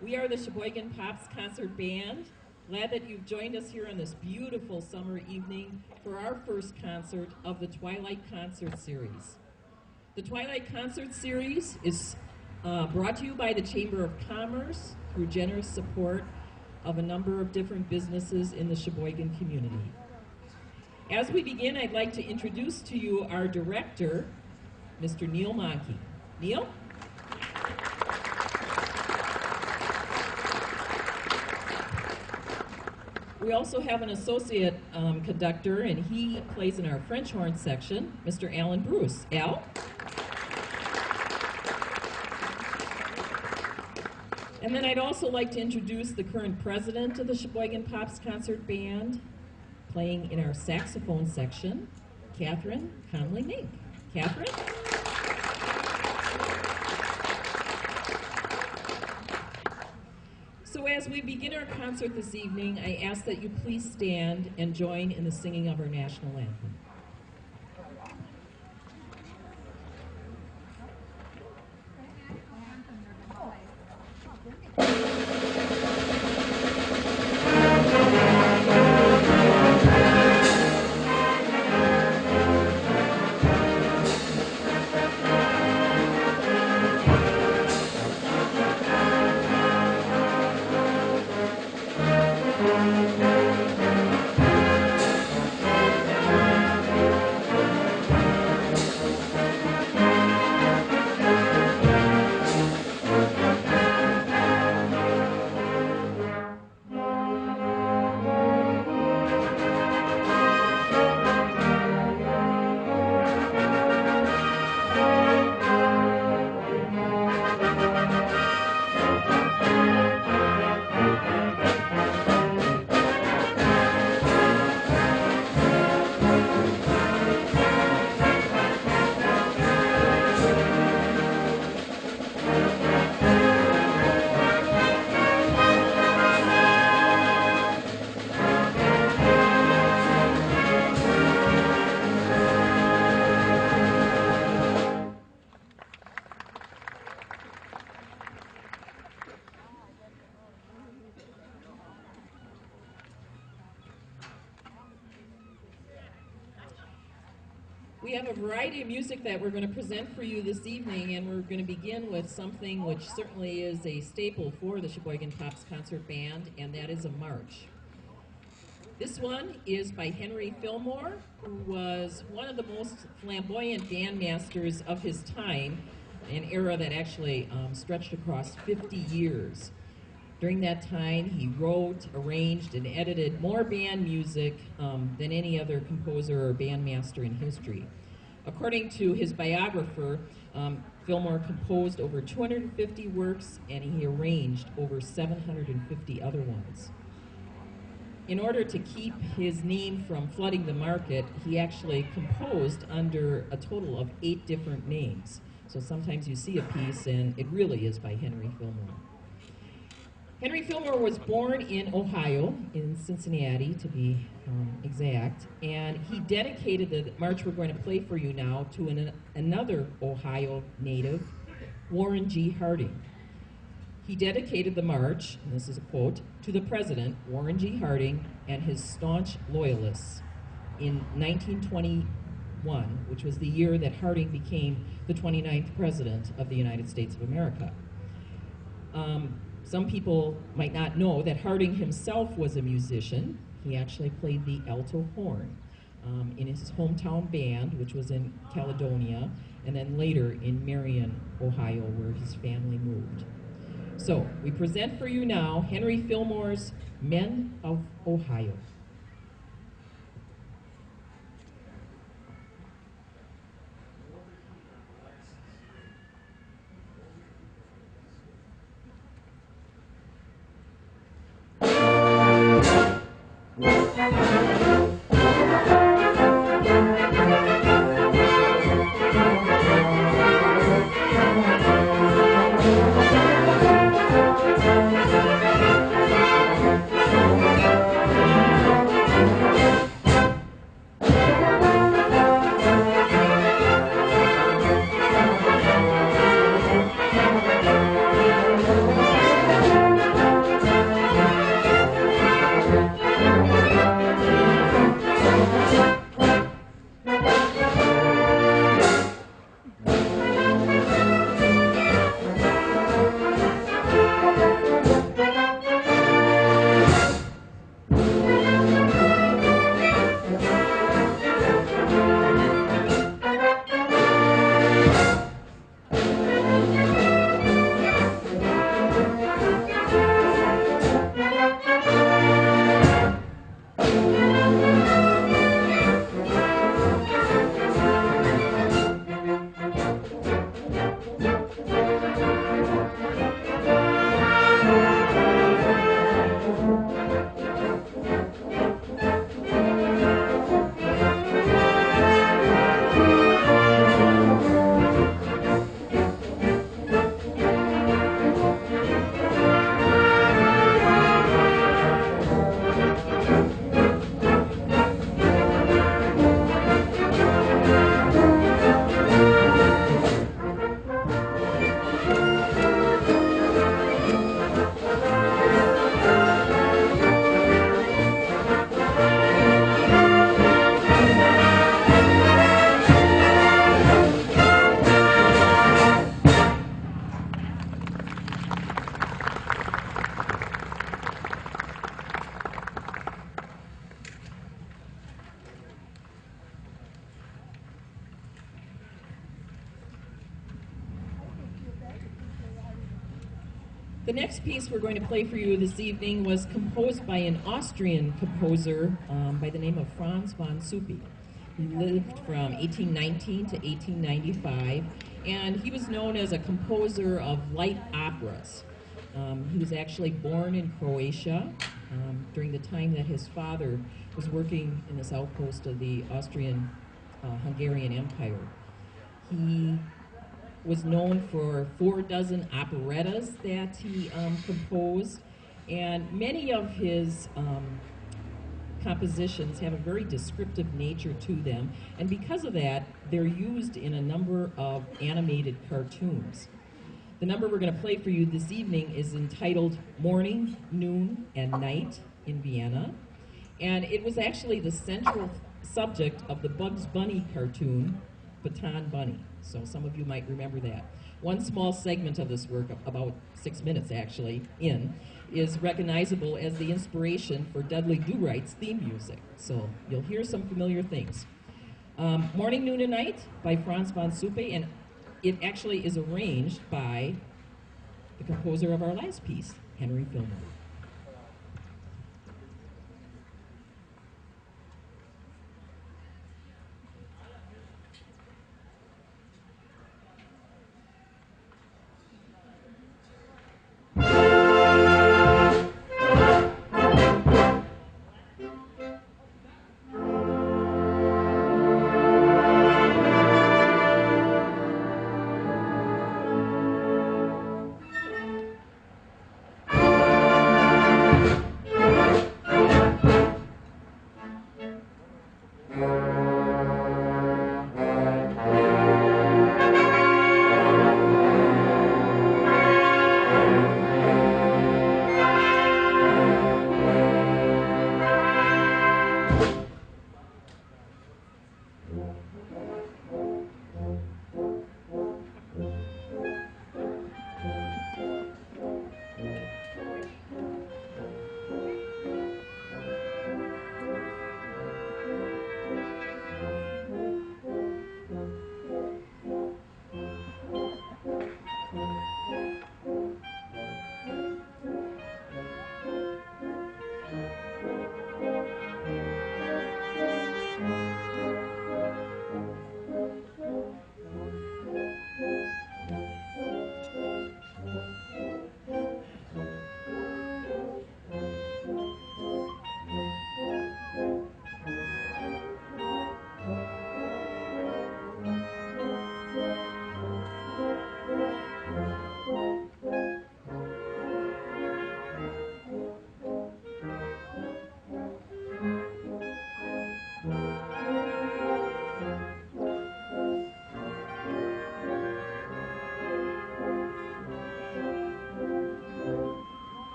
We are the Sheboygan Pops Concert Band. Glad that you've joined us here on this beautiful summer evening for our first concert of the Twilight Concert Series. The Twilight Concert Series is brought to you by the Chamber of Commerce through generous support of a number of different businesses in the Sheboygan community. As we begin, I'd like to introduce to you our director, Mr. Neil Monkey. Neil? We also have an associate conductor, and he plays in our French horn section, Mr. Alan Bruce. Al? And then I'd also like to introduce the current president of the Sheboygan Pops Concert Band, playing in our saxophone section, Catherine Conley-Mink. Catherine? So as we begin our concert this evening, I ask that you please stand and join in the singing of our national anthem. We have a variety of music that we're going to present for you this evening, and we're going to begin with something which certainly is a staple for the Sheboygan Pops Concert Band, and that is a march. This one is by Henry Fillmore, who was one of the most flamboyant bandmasters of his time, an era that actually stretched across 50 years. During that time, he wrote, arranged, and edited more band music than any other composer or bandmaster in history. According to his biographer, Fillmore composed over 250 works, and he arranged over 750 other ones. In order to keep his name from flooding the market, he actually composed under a total of 8 different names. So sometimes you see a piece, and it really is by Henry Fillmore. Henry Fillmore was born in Ohio, in Cincinnati to be exact, and he dedicated the march we're going to play for you now to another Ohio native, Warren G. Harding. He dedicated the march, and this is a quote, to the president, Warren G. Harding, and his staunch loyalists in 1921, which was the year that Harding became the 29th president of the United States of America. Some people might not know that Harding himself was a musician. He actually played the alto horn in his hometown band, which was in Caledonia, and then later in Marion, Ohio, where his family moved. So we present for you now Henry Fillmore's Men of Ohio. The next piece we're going to play for you this evening was composed by an Austrian composer by the name of Franz von Suppy. He lived from 1819 to 1895, and he was known as a composer of light operas. He was actually born in Croatia during the time that his father was working in the south coast of the Austrian Hungarian Empire. He was known for 4 dozen operettas that he composed, and many of his compositions have a very descriptive nature to them, and because of that, they're used in a number of animated cartoons. The number we're going to play for you this evening is entitled Morning, Noon, and Night in Vienna, and it was actually the central subject of the Bugs Bunny cartoon, Baton Bunny. So some of you might remember that. One small segment of this work, about 6 minutes actually in, is recognizable as the inspiration for Dudley Do-Right's theme music. So you'll hear some familiar things. Morning, Noon, and Night by Franz von Suppy, and it actually is arranged by the composer of our last piece, Henry Fillmore.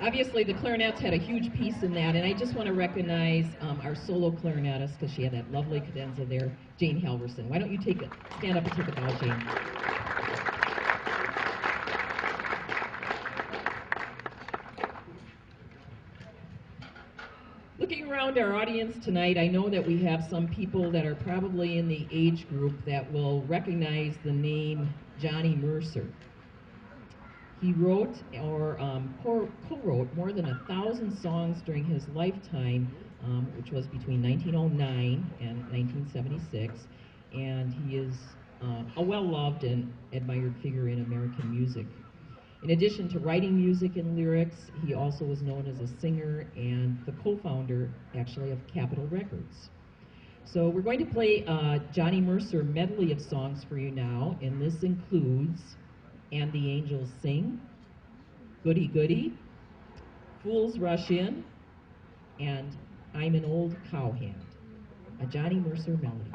Obviously, the clarinets had a huge piece in that, and I just want to recognize our solo clarinetist, because she had that lovely cadenza there, Jane Halverson. Why don't you stand up and take a bow, Jane? Looking around our audience tonight, I know that we have some people that are probably in the age group that will recognize the name Johnny Mercer. He wrote or co-wrote more than 1,000 songs during his lifetime, which was between 1909 and 1976, and he is a well-loved and admired figure in American music. In addition to writing music and lyrics, he also was known as a singer and the co-founder, actually, of Capitol Records. So we're going to play a Johnny Mercer medley of songs for you now, and this includes And the Angels Sing, Goody Goody, Fools Rush In, and I'm an Old Cowhand, a Johnny Mercer melody.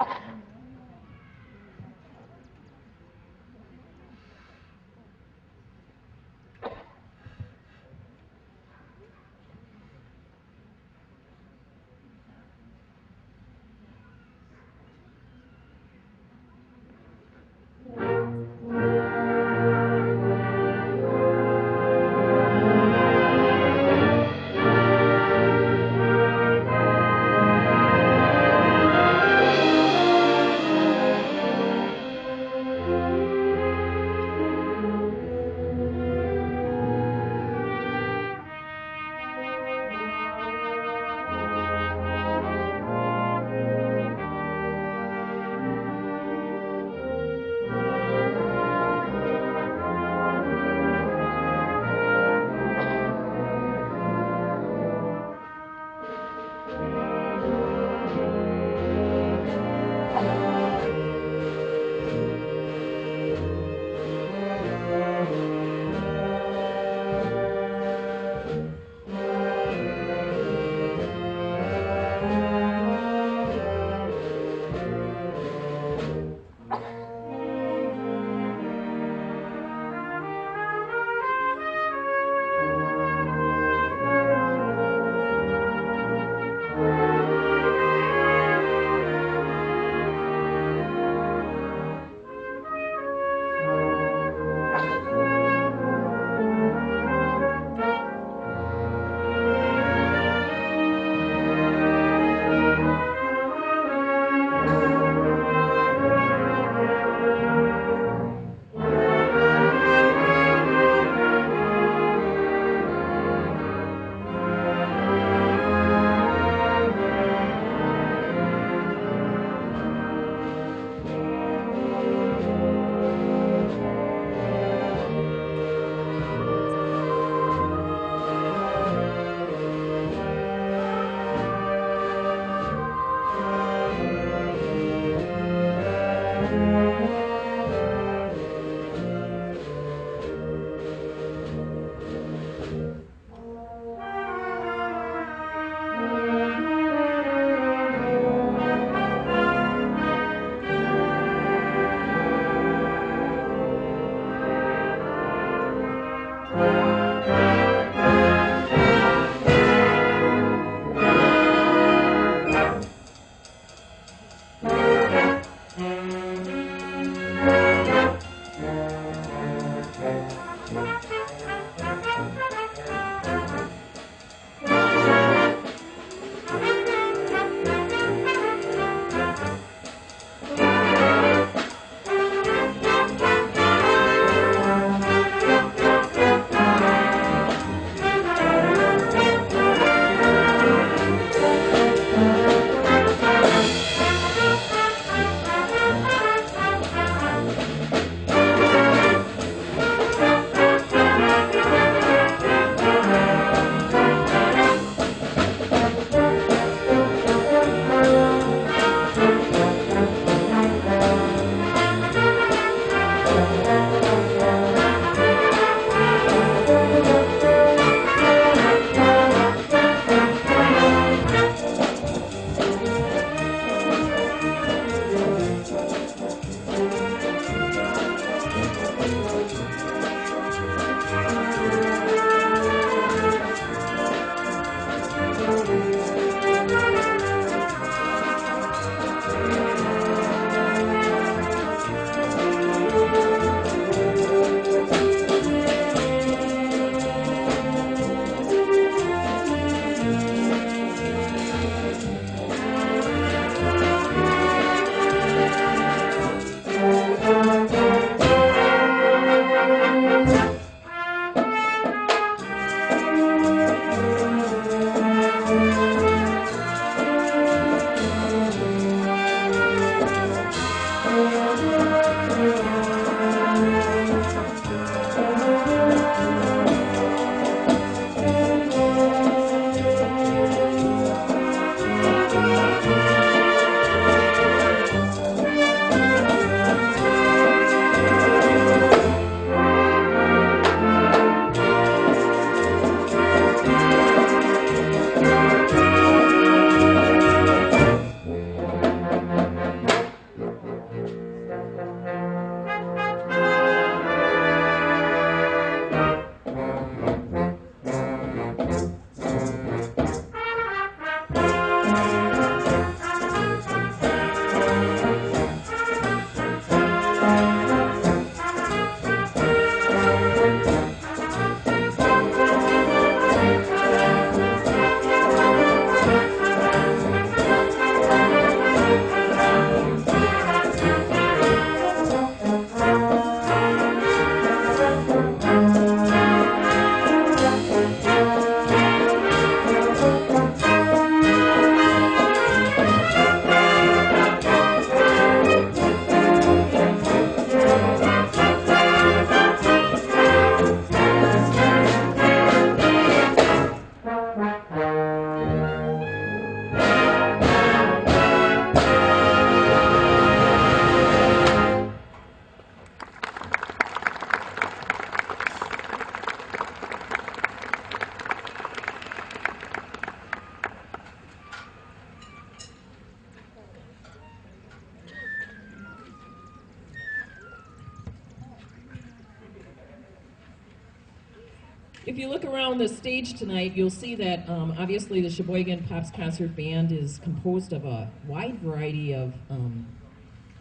If you look around the stage tonight, you'll see that obviously the Sheboygan Pops Concert Band is composed of a wide variety of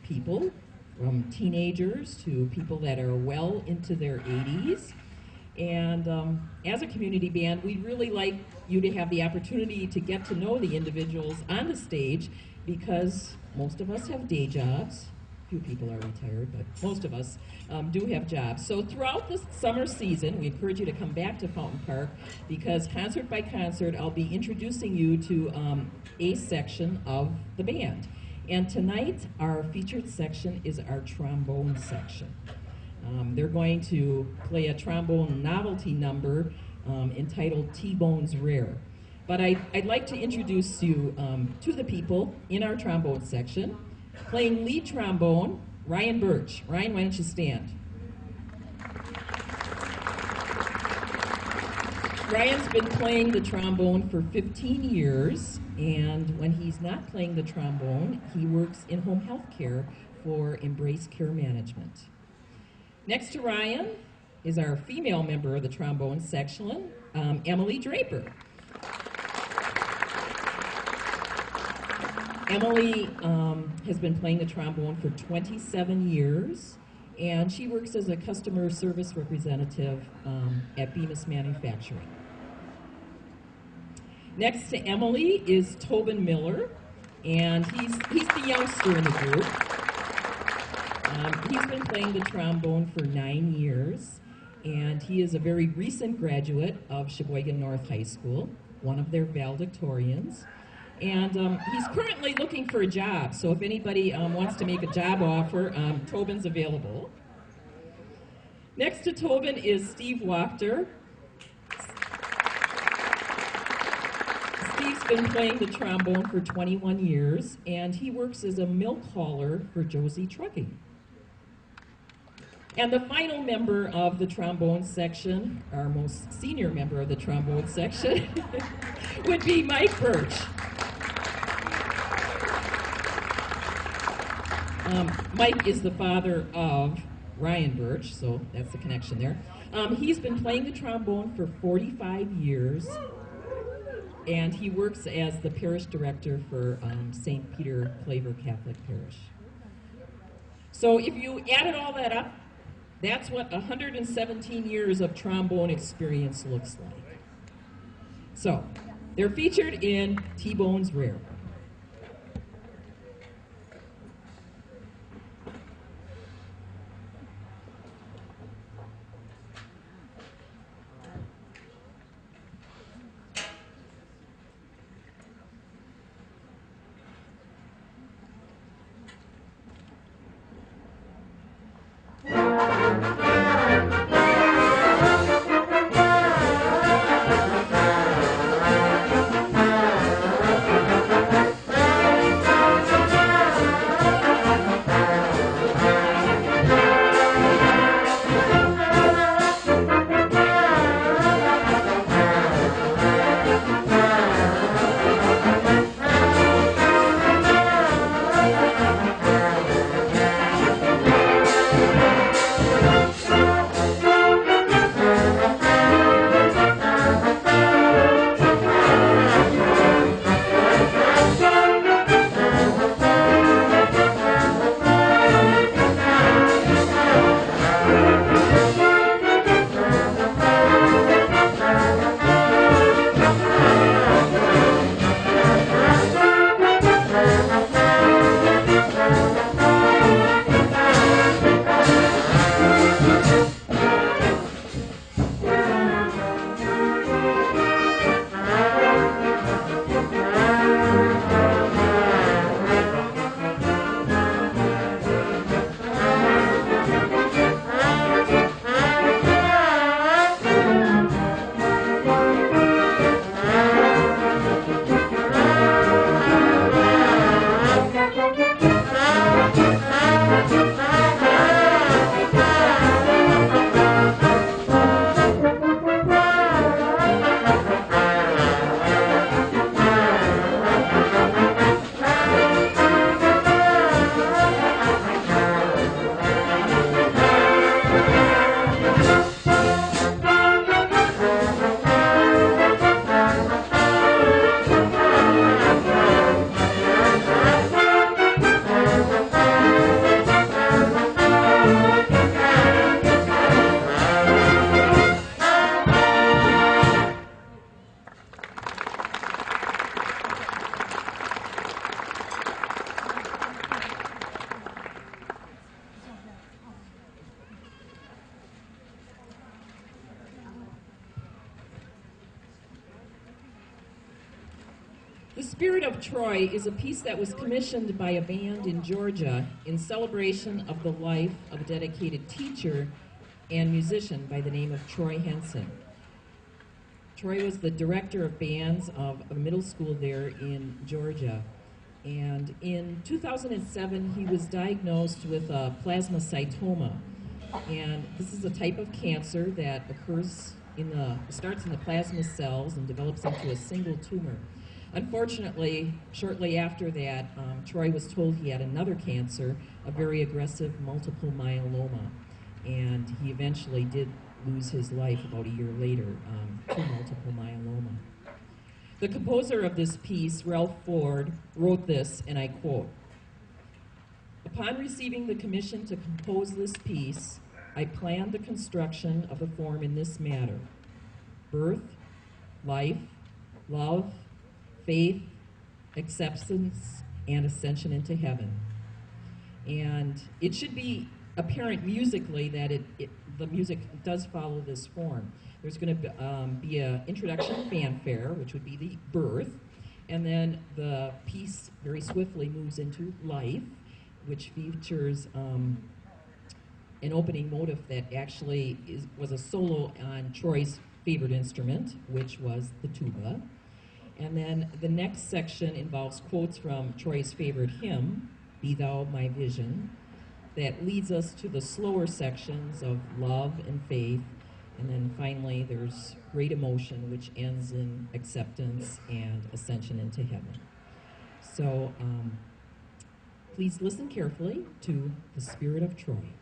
people, from teenagers to people that are well into their 80s. And as a community band, we'd really like you to have the opportunity to get to know the individuals on the stage, because most of us have day jobs. Few people are retired, but most of us do have jobs. So throughout the summer season, we encourage you to come back to Fountain Park, because concert by concert, I'll be introducing you to a section of the band. And tonight, our featured section is our trombone section. They're going to play a trombone novelty number entitled T-Bone's Rare. But I'd like to introduce you to the people in our trombone section. Playing lead trombone, Ryan Birch. Ryan, why don't you stand? Ryan's been playing the trombone for 15 years, and when he's not playing the trombone, he works in home health care for Embrace Care Management. Next to Ryan is our female member of the trombone section, Emily Draper. Emily has been playing the trombone for 27 years, and she works as a customer service representative at Bemis Manufacturing. Next to Emily is Tobin Miller, and he's the youngster in the group. He's been playing the trombone for 9 years, and he is a very recent graduate of Sheboygan North High School, one of their valedictorians. And he's currently looking for a job, so if anybody wants to make a job offer, Tobin's available. Next to Tobin is Steve Wachter. Steve's been playing the trombone for 21 years, and he works as a milk hauler for Josie Trucking. And the final member of the trombone section, our most senior member of the trombone section, would be Mike Birch. Mike is the father of Ryan Birch, so that's the connection there. He's been playing the trombone for 45 years, and he works as the parish director for St. Peter Claver Catholic Parish. So if you added all that up, that's what 117 years of trombone experience looks like. So they're featured in T-Bone's Rare. The Spirit of Troy is a piece that was commissioned by a band in Georgia in celebration of the life of a dedicated teacher and musician by the name of Troy Henson. Troy was the director of bands of a middle school there in Georgia. And in 2007, he was diagnosed with a plasmacytoma. And this is a type of cancer that occurs starts in the plasma cells and develops into a single tumor. Unfortunately, shortly after that, Troy was told he had another cancer, a very aggressive multiple myeloma. And he eventually did lose his life about a year later to multiple myeloma. The composer of this piece, Ralph Ford, wrote this, and I quote, "Upon receiving the commission to compose this piece, I planned the construction of the form in this manner: birth, life, love, faith, acceptance, and ascension into heaven." And it should be apparent musically that the music does follow this form. There's going to be an introduction fanfare, which would be the birth, and then the piece very swiftly moves into life, which features an opening motive that actually was a solo on Troy's favorite instrument, which was the tuba. And then the next section involves quotes from Troy's favorite hymn, "Be Thou My Vision," that leads us to the slower sections of love and faith. And then finally, there's great emotion, which ends in acceptance and ascension into heaven. So please listen carefully to The Spirit of Troy.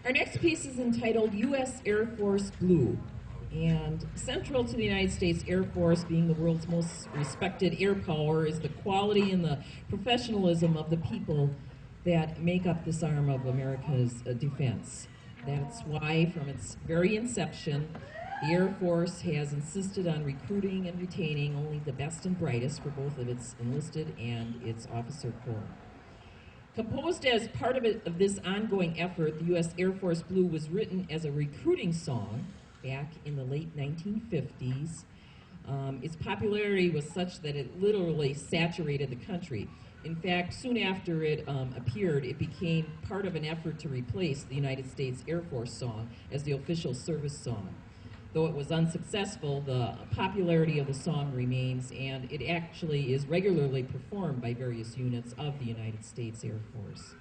Our next piece is entitled U.S. Air Force Blue. And central to the United States Air Force being the world's most respected air power is the quality and the professionalism of the people that make up this arm of America's defense. That's why, from its very inception, the Air Force has insisted on recruiting and retaining only the best and brightest for both of its enlisted and its officer corps. Composed as part of this ongoing effort, the U.S. Air Force Blue was written as a recruiting song back in the late 1950s. Its popularity was such that it literally saturated the country. In fact, soon after it appeared, it became part of an effort to replace the United States Air Force song as the official service song. Though it was unsuccessful, the popularity of the song remains, and it actually is regularly performed by various units of the United States Air Force.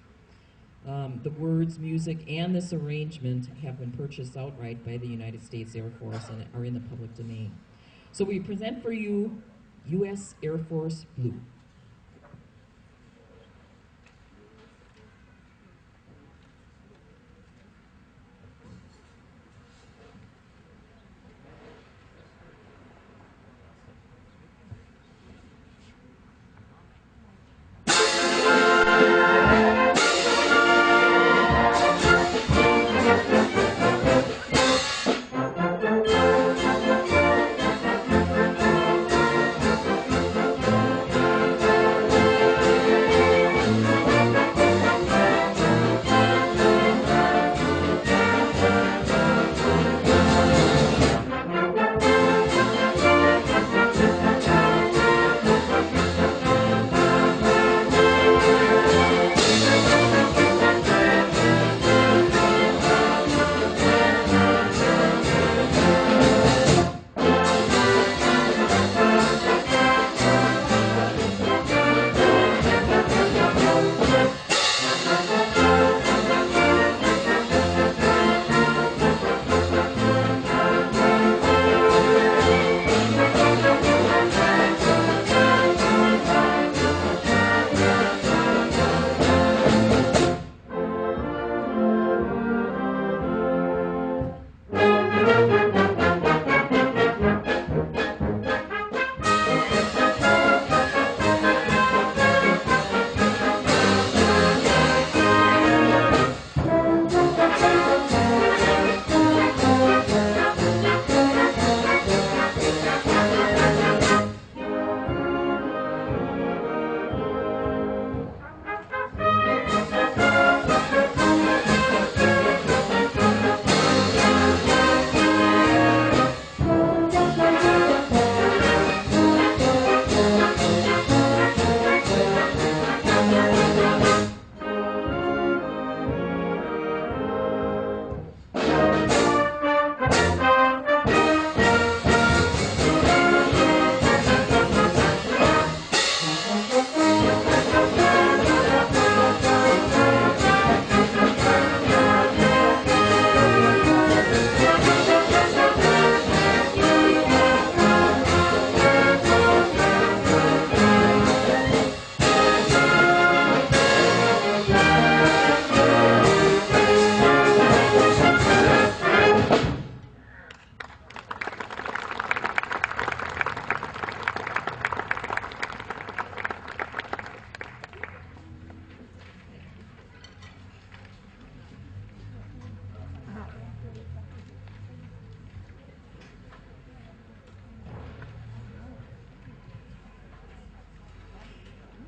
The words, music, and this arrangement have been purchased outright by the United States Air Force and are in the public domain. So we present for you U.S. Air Force Blue.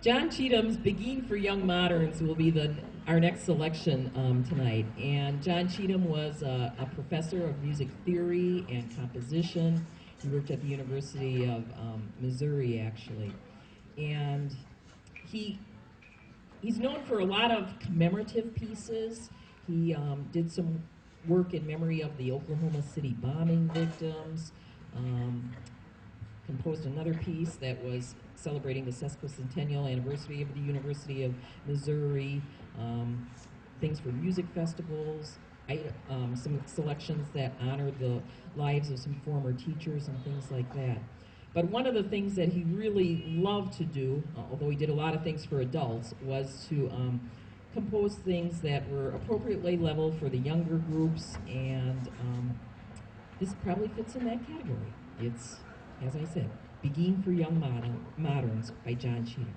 John Cheatham's Beguine for Young Moderns will be our next selection tonight. And John Cheatham was a professor of music theory and composition. He worked at the University of Missouri, actually. And he's known for a lot of commemorative pieces. He did some work in memory of the Oklahoma City bombing victims, composed another piece that was celebrating the sesquicentennial anniversary of the University of Missouri, things for music festivals, some selections that honored the lives of some former teachers and things like that. But one of the things that he really loved to do, although he did a lot of things for adults, was to composed things that were appropriately leveled for the younger groups, and this probably fits in that category. It's, as I said, Begin for Young Moderns by John Cheatham.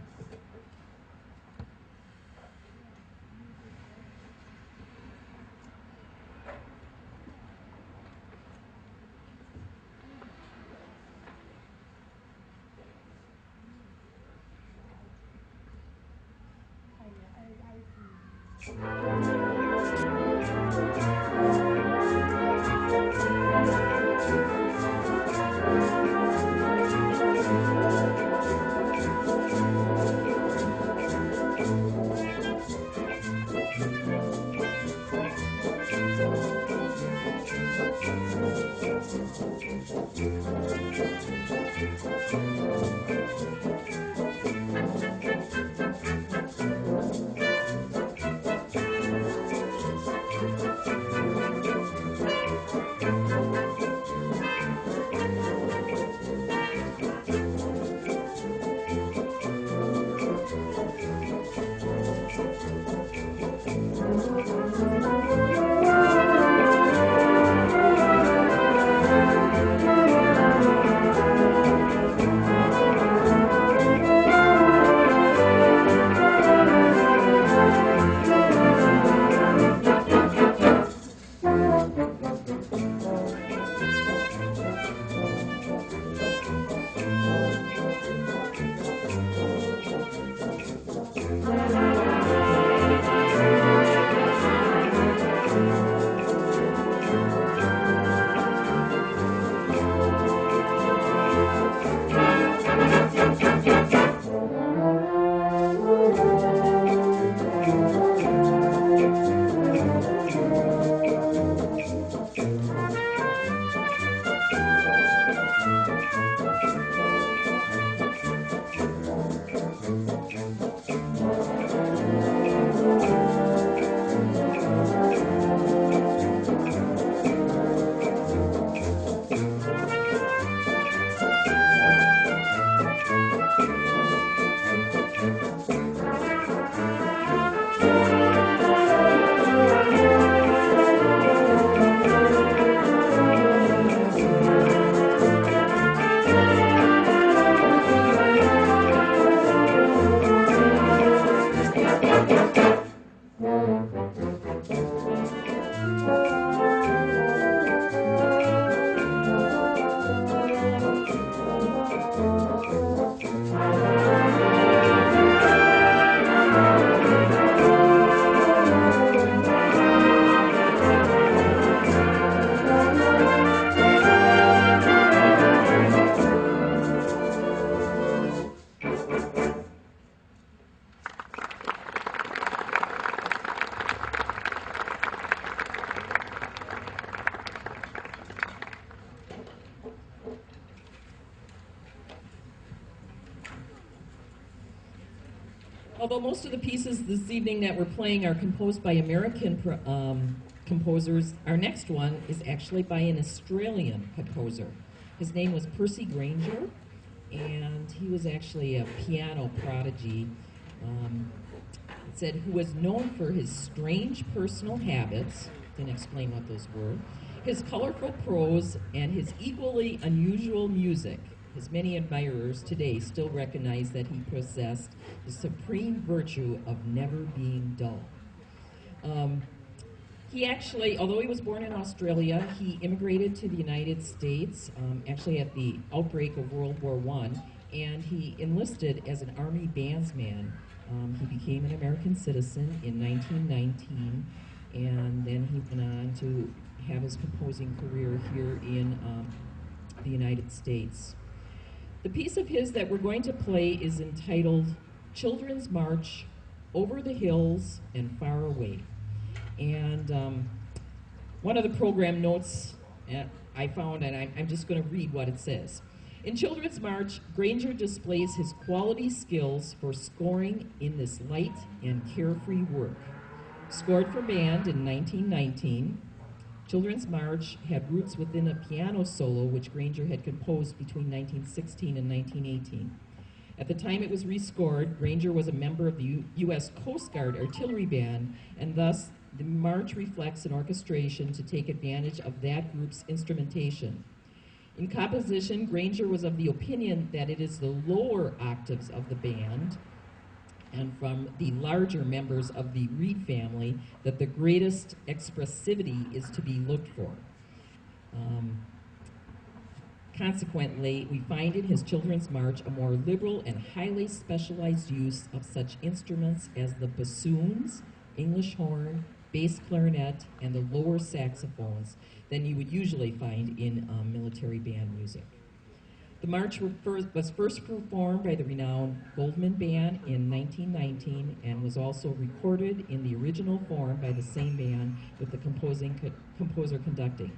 Although most of the pieces this evening that we're playing are composed by American composers, our next one is actually by an Australian composer. His name was Percy Grainger, and he was actually a piano prodigy. It said, who was known for his strange personal habits, didn't explain what those were, his colorful prose, and his equally unusual music. His many admirers today still recognize that he possessed the supreme virtue of never being dull. He actually, although he was born in Australia, he immigrated to the United States, actually at the outbreak of World War I, and he enlisted as an Army bandsman. He became an American citizen in 1919, and then he went on to have his composing career here in the United States. The piece of his that we're going to play is entitled Children's March, Over the Hills and Far Away. And one of the program notes I found, and I'm just going to read what it says. In Children's March, Grainger displays his quality skills for scoring in this light and carefree work. Scored for band in 1919, Children's March had roots within a piano solo which Grainger had composed between 1916 and 1918. At the time it was rescored, Granger was a member of the U.S. Coast Guard Artillery Band, and thus the march reflects an orchestration to take advantage of that group's instrumentation. In composition, Granger was of the opinion that it is the lower octaves of the band and from the larger members of the reed family that the greatest expressivity is to be looked for. Consequently, we find in his children's march a more liberal and highly specialized use of such instruments as the bassoons, English horn, bass clarinet, and the lower saxophones than you would usually find in military band music. The march was first performed by the renowned Goldman Band in 1919 and was also recorded in the original form by the same band with the composer conducting.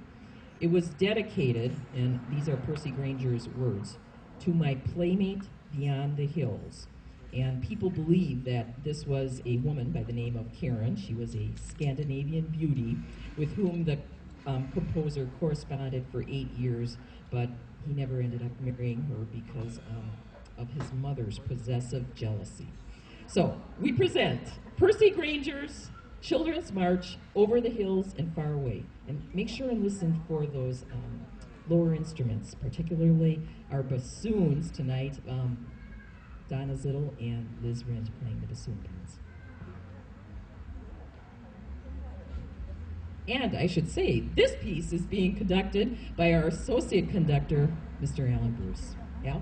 It was dedicated, and these are Percy Granger's words, to my playmate beyond the hills. And people believe that this was a woman by the name of Karen. She was a Scandinavian beauty with whom the composer corresponded for 8 years, but he never ended up marrying her because of his mother's possessive jealousy. So we present Percy Granger's Children's March, Over the Hills and Far Away. And make sure and listen for those lower instruments, particularly our bassoons tonight, Donna Zittel and Liz Rent playing the bassoon parts. And I should say, this piece is being conducted by our associate conductor, Mr. Alan Bruce. Al?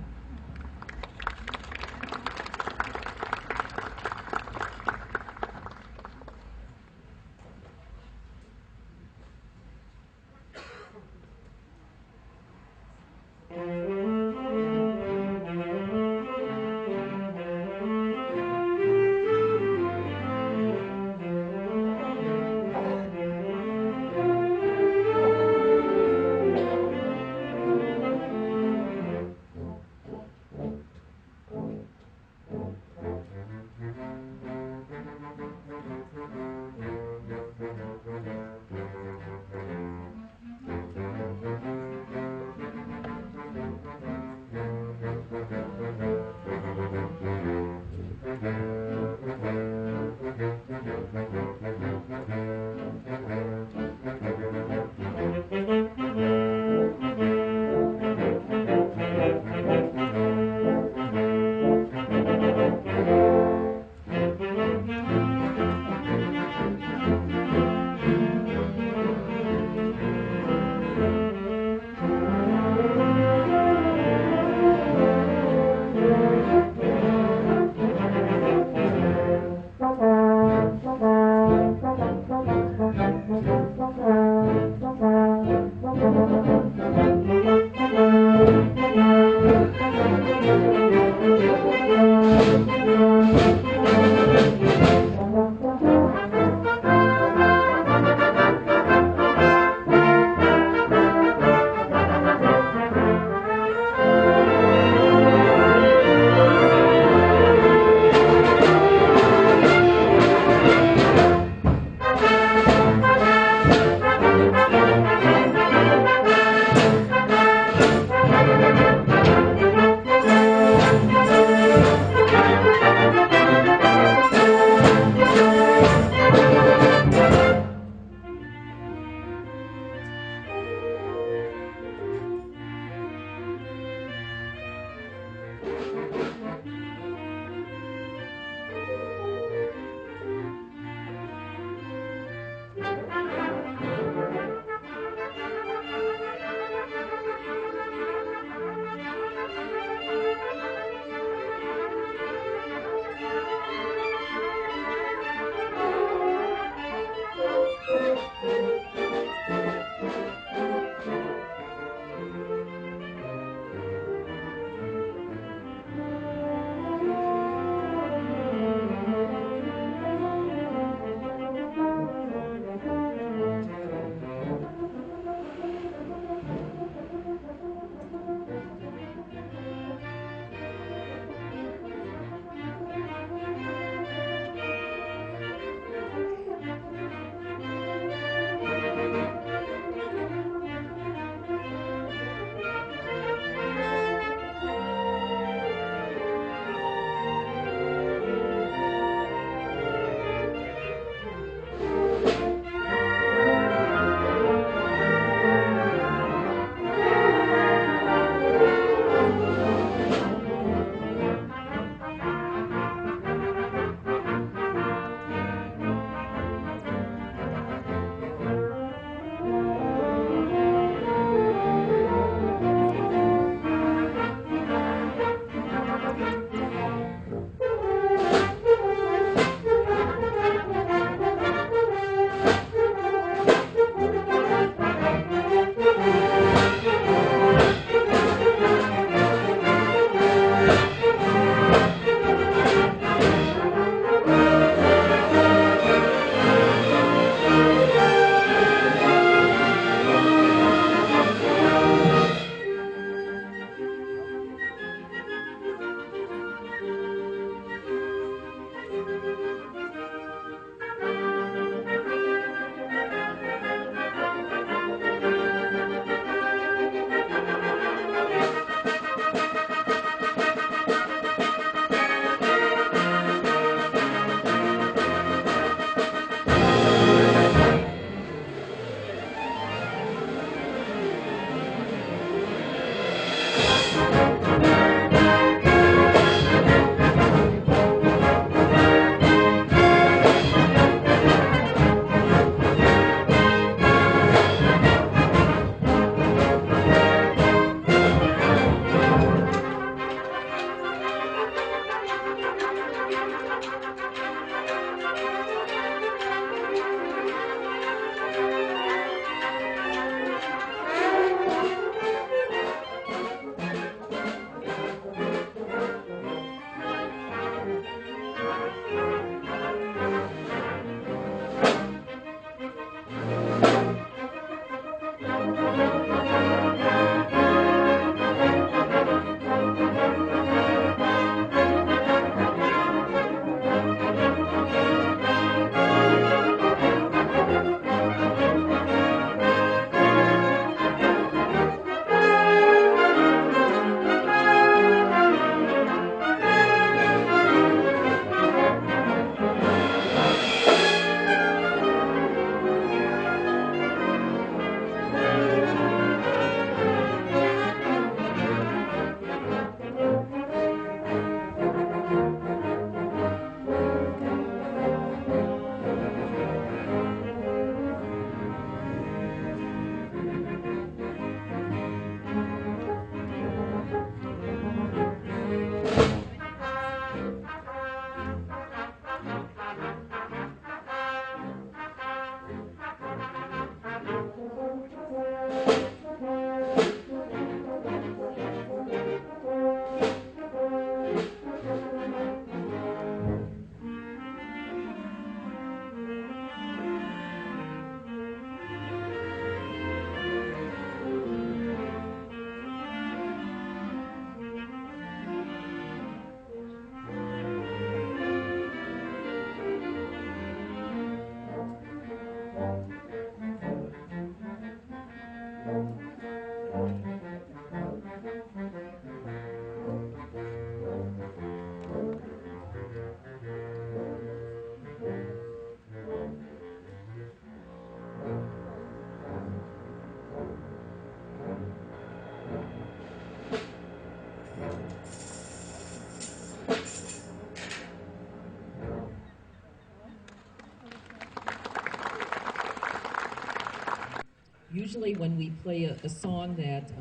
usually when we play a song that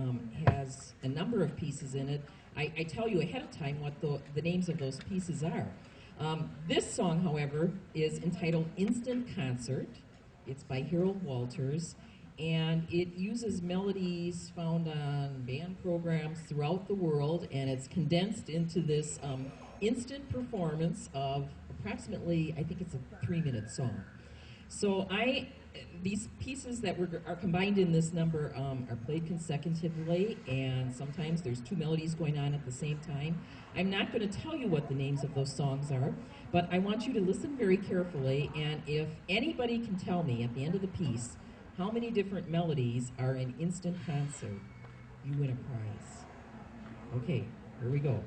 has a number of pieces in it, I tell you ahead of time what the names of those pieces are. This song, however, is entitled Instant Concert. It's by Harold Walters, and it uses melodies found on band programs throughout the world, and it's condensed into this instant performance of approximately, I think it's a 3-minute song. So these pieces that are combined in this number are played consecutively, and sometimes there's 2 melodies going on at the same time. I'm not going to tell you what the names of those songs are, but I want you to listen very carefully, and if anybody can tell me at the end of the piece how many different melodies are in Instant Concert, you win a prize. Okay, here we go.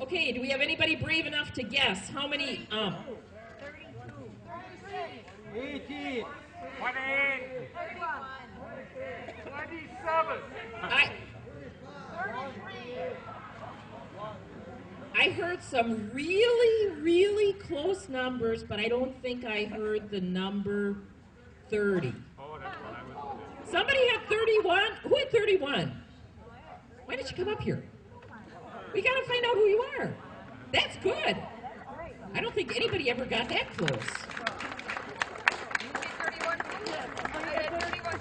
Okay, do we have anybody brave enough to guess how many? 18, 28, 27. I heard some really, really close numbers, but I don't think I heard the number 30. Oh, that's what I was Somebody had 31? Who had 31? Why did you come up here? We got to find out who you are. That's good. I don't think anybody ever got that close.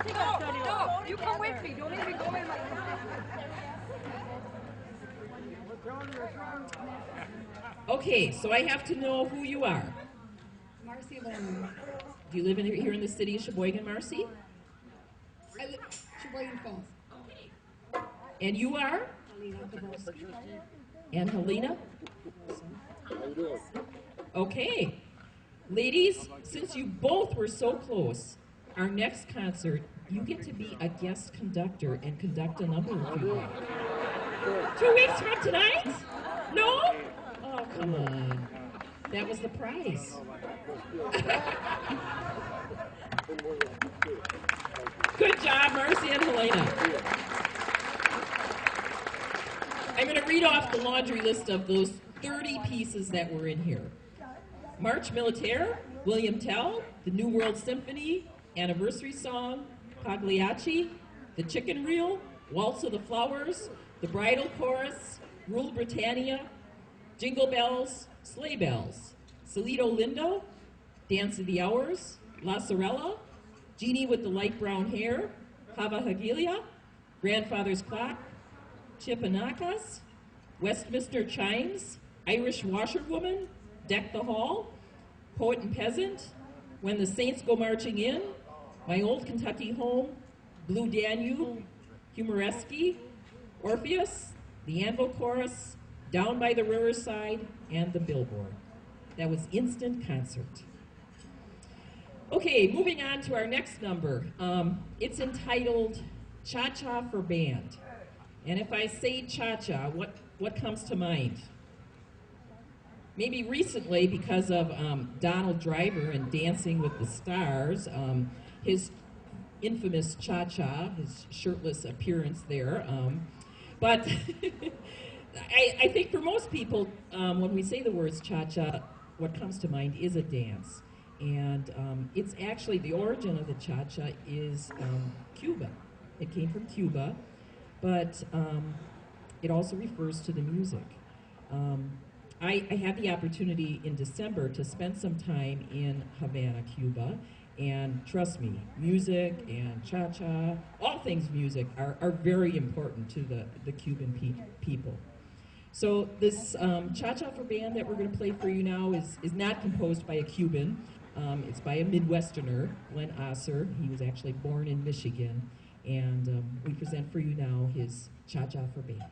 No, you come with me. Don't even go in my Okay, so I have to know who you are. Marcy Lone. Do you live here in the city of Sheboygan, Marcy? I live Sheboygan Falls. And you are? And Helena? Okay. Ladies, since you both were so close, our next concert, you get to be a guest conductor and conduct a number with you. 2 weeks from tonight? No? Oh, come on. That was the prize. Good job, Marcy and Helena. I'm going to read off the laundry list of those 30 pieces that were in here. March Militaire, William Tell, the New World Symphony, Anniversary Song, Pagliacci, the Chicken Reel, Waltz of the Flowers, the Bridal Chorus, Rule Britannia, Jingle Bells, Sleigh Bells, Solito Lindo, Dance of the Hours, La Sorella, Genie with the Light Brown Hair, Hava Hagilia, Grandfather's Clock, Chipanakas, Westminster Chimes, Irish Washerwoman, Deck the Hall, Poet and Peasant, When the Saints Go Marching In, My Old Kentucky Home, Blue Danube, Humoresque, Orpheus, the Anvil Chorus, Down by the Riverside, and the Billboard. That was instant concert. Okay, moving on to our next number. It's entitled Cha-Cha for Band. And if I say cha-cha, what comes to mind? Maybe recently, because of Donald Driver and Dancing with the Stars, his infamous cha-cha, his shirtless appearance there. But I think for most people, when we say the words cha-cha, what comes to mind is a dance. And it's actually, the origin of the cha-cha is Cuba. It came from Cuba, but it also refers to the music. I had the opportunity in December to spend some time in Havana, Cuba, and trust me, music and cha-cha, all things music, are very important to the Cuban people. So this cha-cha for band that we're going to play for you now is not composed by a Cuban. It's by a Midwesterner, Glenn Osser. He was actually born in Michigan, and we present for you now his cha-cha for band.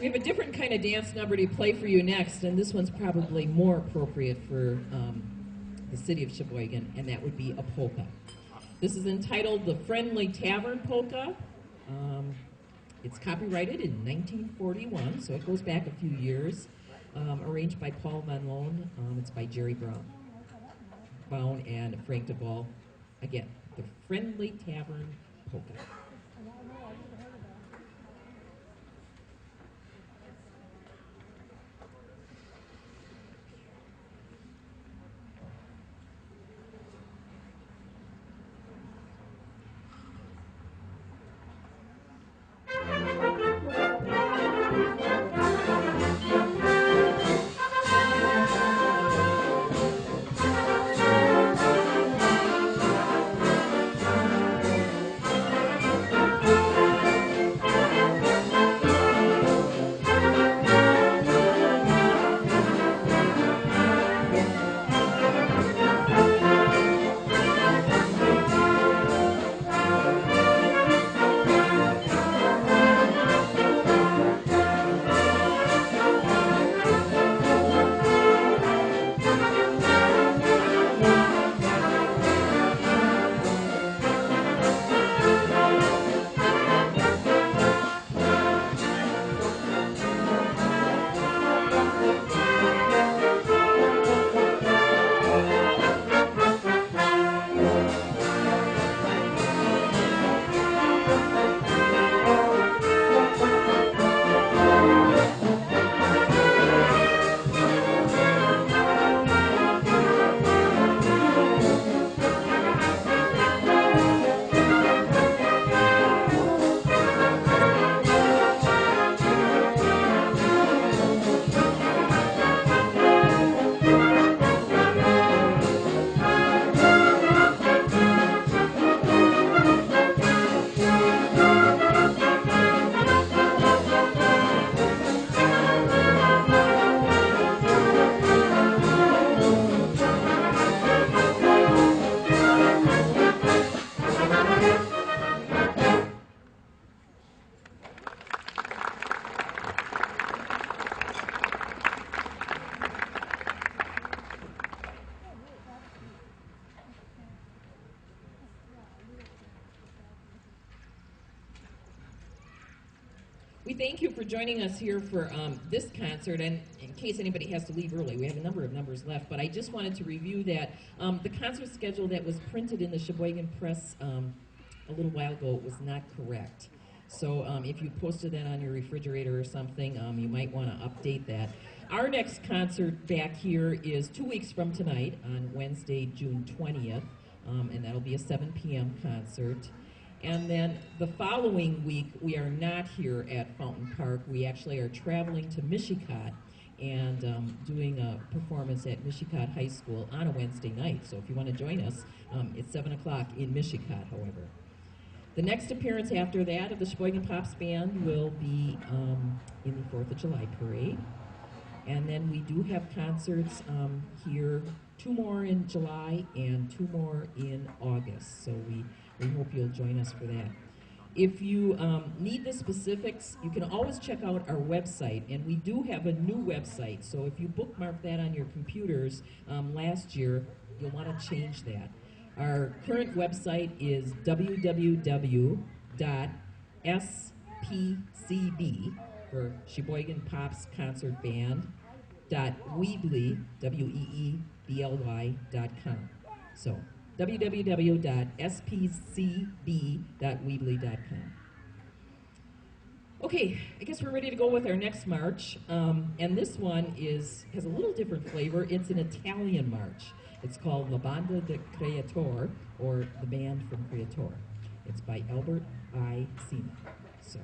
We have a different kind of dance number to play for you next, and this one's probably more appropriate for the city of Sheboygan, and that would be a polka. This is entitled the Friendly Tavern Polka. It's copyrighted in 1941, so it goes back a few years. Arranged by Paul Van Loon. It's by Jerry Brown and Frank DeVol. Again, the Friendly Tavern Polka. We thank you for joining us here for this concert, and in case anybody has to leave early, we have a number of numbers left, but I just wanted to review that. The concert schedule that was printed in the Sheboygan Press a little while ago was not correct. So if you posted that on your refrigerator or something, you might want to update that. Our next concert back here is 2 weeks from tonight on Wednesday, June 20th, and that'll be a 7 p.m. concert. And then the following week, we are not here at Fountain Park. We actually are traveling to Mishicot and doing a performance at Mishicot High School on a Wednesday night. So if you want to join us, it's 7 o'clock in Mishicot, however. The next appearance after that of the Sheboygan Pops Band will be in the 4th of July parade. And then we do have concerts here, 2 more in July and 2 more in August. So we hope you'll join us for that. If you need the specifics, you can always check out our website, and we do have a new website. So if you bookmark that on your computers last year, you'll want to change that. Our current website is www.spcb for Sheboygan Pops Concert Band .weebly, WEEBLY.com. So www.spcb.weebly.com. Okay, I guess we're ready to go with our next march, and this one has a little different flavor. It's an Italian march. It's called La Banda de Creator, or the Band from Creator. It's by Albert I. Sina. So,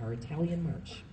our Italian march.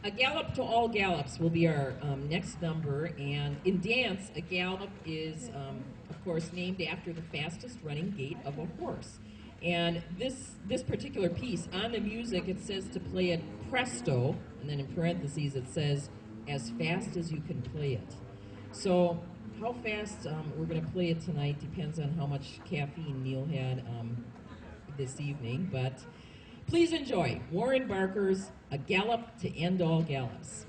A Gallop to All Gallops will be our next number, and in dance, a gallop is, of course, named after the fastest running gait of a horse. And this particular piece, on the music, it says to play it presto, and then in parentheses it says, as fast as you can play it. So how fast we're going to play it tonight depends on how much caffeine Neil had this evening, but please enjoy Warren Barker's A Gallop to End All Gallops.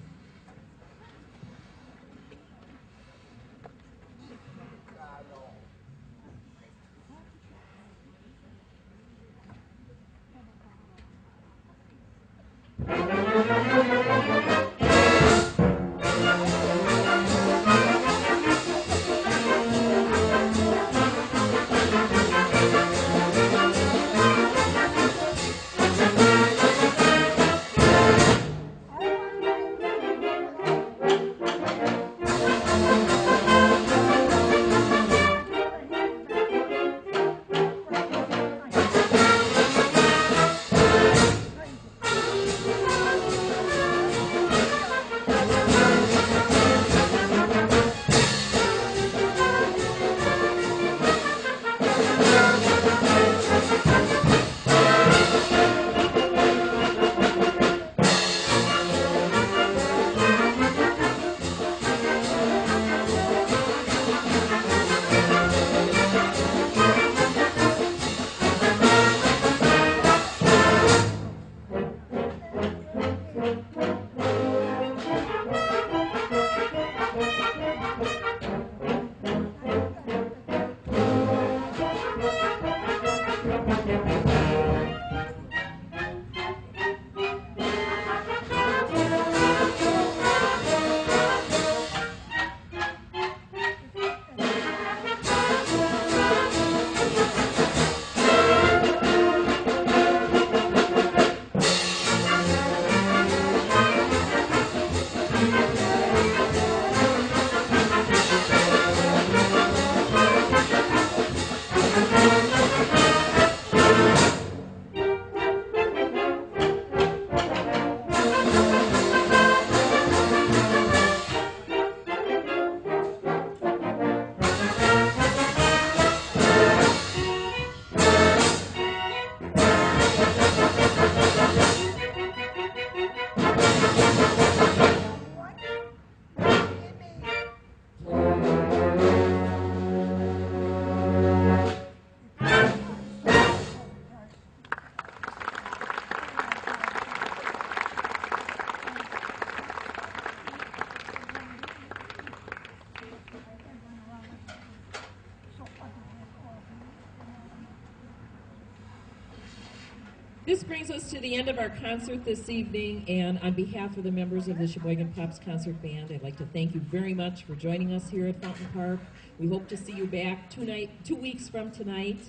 This brings us to the end of our concert this evening, and on behalf of the members of the Sheboygan Pops Concert Band, I'd like to thank you very much for joining us here at Fountain Park. We hope to see you back 2 weeks from tonight,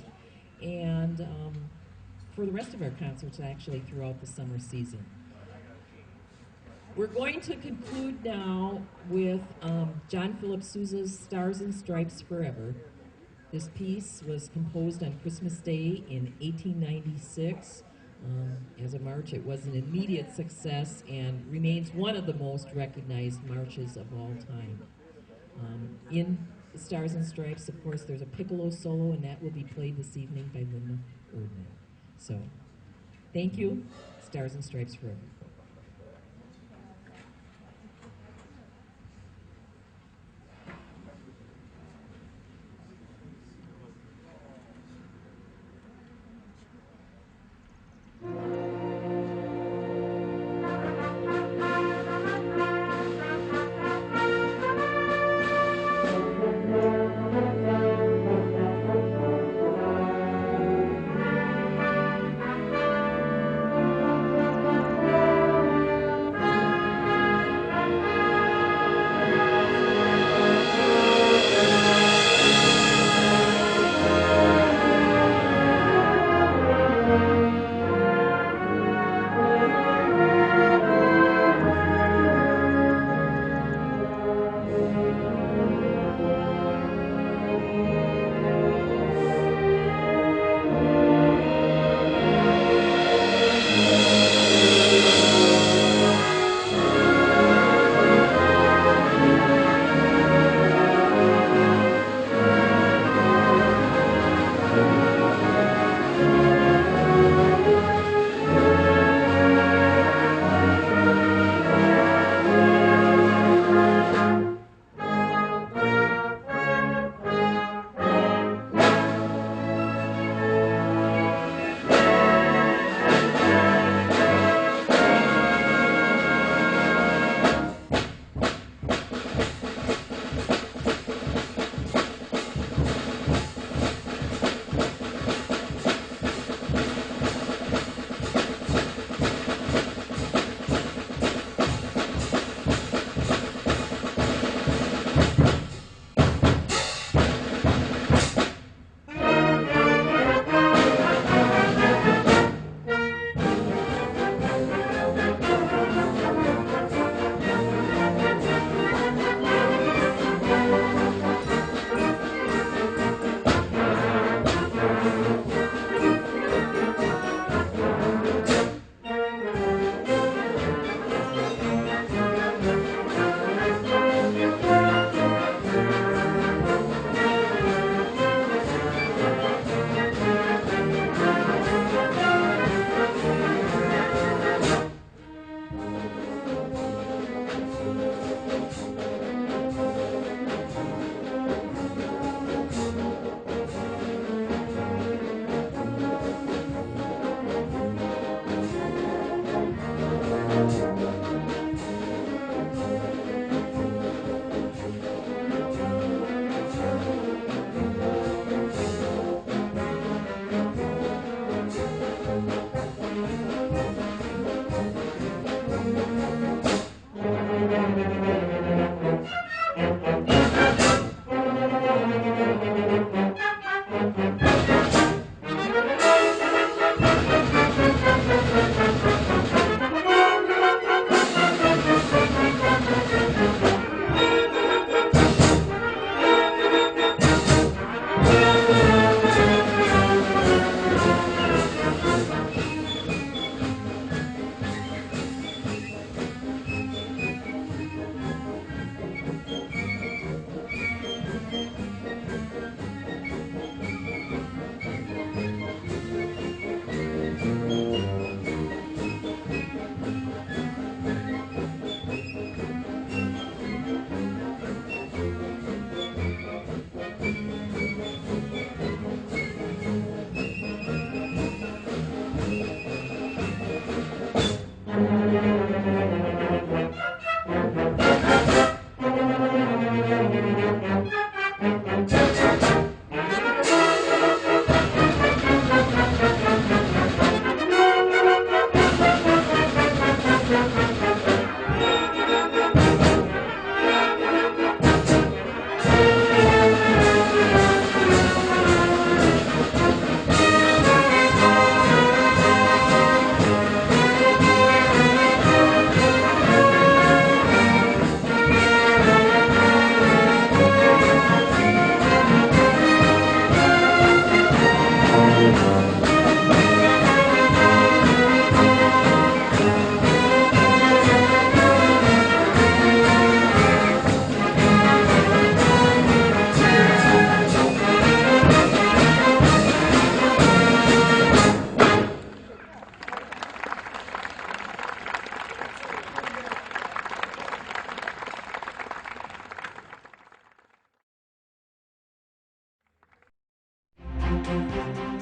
and for the rest of our concerts, actually, throughout the summer season. We're going to conclude now with John Philip Sousa's Stars and Stripes Forever. This piece was composed on Christmas Day in 1896. As a march, it was an immediate success and remains one of the most recognized marches of all time. In the Stars and Stripes, of course, there's a piccolo solo, and that will be played this evening by Linda Erdman. So, thank you. Stars and Stripes Forever. Thank you.